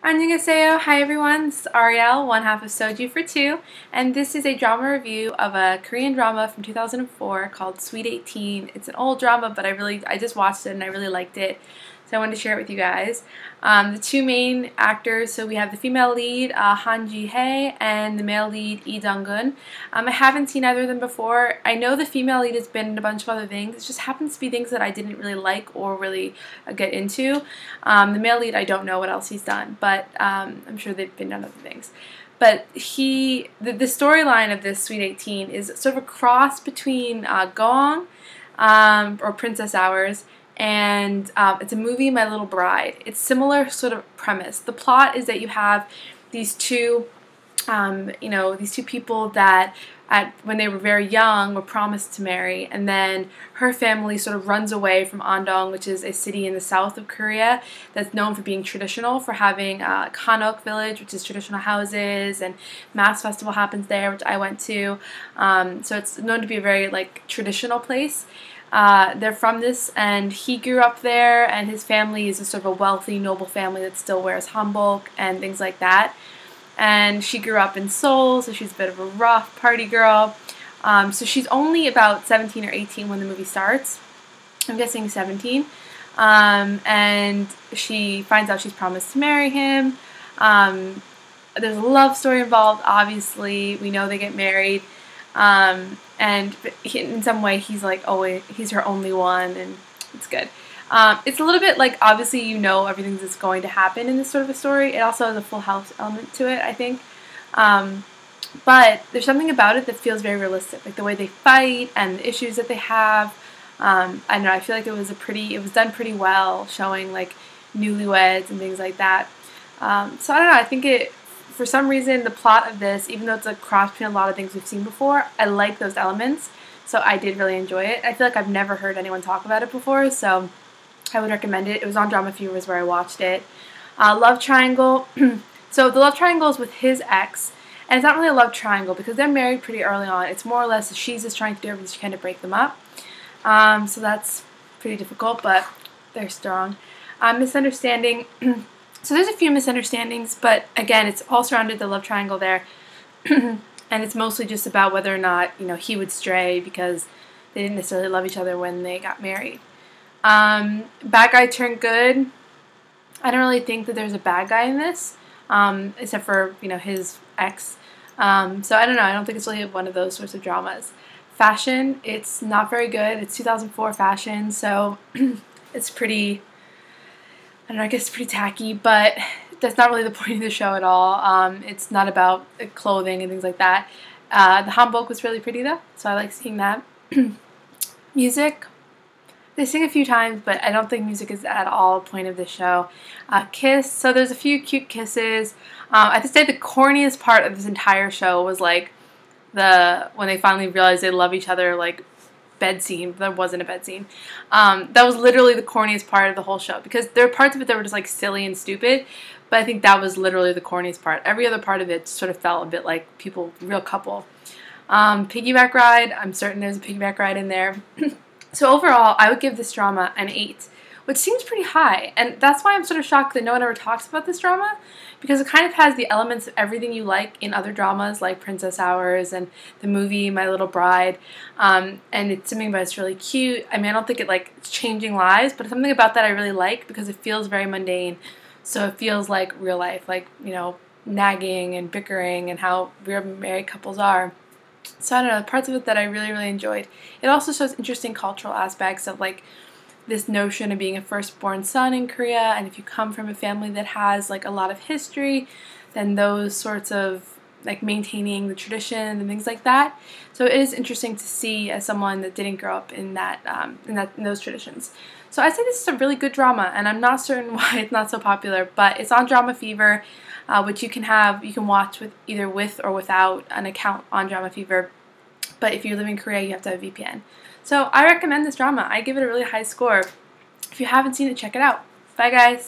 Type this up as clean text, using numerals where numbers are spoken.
Annyeonghaseyo. Hi everyone, this is Ariel, one half of Soju for Two, and this is a drama review of a Korean drama from 2004 called Sweet 18. It's an old drama, but I just watched it and I really liked it, so I wanted to share it with you guys. The two main actors, so we have the female lead, Ji-hye, and the male lead, Lee Dong-gun. I haven't seen either of them before. I know the female lead has been in a bunch of other things. It just happens to be things that I didn't really like or really get into. The male lead, I don't know what else he's done, but I'm sure they've been done other things. But the storyline of this Sweet 18 is sort of a cross between Gong, or Princess Hours, and it's a movie, My Little Bride. It's similar sort of premise. The plot is that you have these two, these two people that when they were very young were promised to marry, and then her family sort of runs away from Andong, which is a city in the south of Korea that's known for being traditional, for having Hanok village, which is traditional houses, and Mass Festival happens there, which I went to. So it's known to be a very traditional place. They're from this, and he grew up there, and his family is a sort of a wealthy, noble family that still wears hanbok and things like that. And she grew up in Seoul, so she's a bit of a rough party girl. So she's only about 17 or 18 when the movie starts. I'm guessing 17. And she finds out she's promised to marry him. There's a love story involved, obviously. We know they get married. And in some way, he's he's her only one, and it's good. It's a little bit obviously everything that's going to happen in this sort of a story. It also has a Full House element to it, I think. But there's something about it that feels very realistic, like the way they fight and the issues that they have. I don't know, I feel like it was done pretty well, showing newlyweds and things like that. So I don't know, I think for some reason, the plot of this, even though it's a cross between a lot of things we've seen before, I like those elements, so I did really enjoy it. I feel like I've never heard anyone talk about it before, so I would recommend it. It was on Drama Fever where I watched it. Love triangle. So the love triangle is with his ex, and it's not really a love triangle because they're married pretty early on. It's more or less she's just trying to do everything she can to break them up. So that's pretty difficult, but they're strong. Misunderstanding. So there's a few misunderstandings, but again, it's all surrounded the love triangle there. And it's mostly just about whether or not, he would stray because they didn't necessarily love each other when they got married. Bad guy turned good. I don't really think that there's a bad guy in this, except for, his ex. So I don't know. I don't think it's really one of those sorts of dramas. Fashion, it's not very good. It's 2004 fashion, so it's pretty, I don't know, I guess it's pretty tacky, but that's not really the point of the show at all. It's not about clothing and things like that. The hanbok was really pretty though, so I like seeing that. Music, they sing a few times, but I don't think music is at all a point of the show. Kiss, so there's a few cute kisses. I have to say the corniest part of this entire show was when they finally realized they love each other, bed scene. There wasn't a bed scene. That was literally the corniest part of the whole show, because there are parts of it that were just silly and stupid, but I think that was literally the corniest part. Every other part of it sort of felt a bit like real couple. Piggyback ride, I'm certain there's a piggyback ride in there. So overall, I would give this drama an 8, which seems pretty high, and that's why I'm sort of shocked that no one ever talks about this drama, because it kind of has the elements of everything you like in other dramas like Princess Hours and the movie My Little Bride, and it's something about it's really cute. I mean, I don't think it's changing lives, but it's something about that I really like because it feels very mundane, so it feels like real life, nagging and bickering and how real married couples are. So I don't know, parts of it that I really, really enjoyed. It also shows interesting cultural aspects of this notion of being a firstborn son in Korea, and if you come from a family that has a lot of history, then those sorts of maintaining the tradition and things like that. So it is interesting to see as someone that didn't grow up in those traditions. So I'd say this is a really good drama, and I'm not certain why it's not so popular, but it's on Drama Fever, which you can watch either with or without an account on Drama Fever. But if you live in Korea, you have to have a VPN. So I recommend this drama. I give it a really high score. If you haven't seen it, check it out. Bye guys!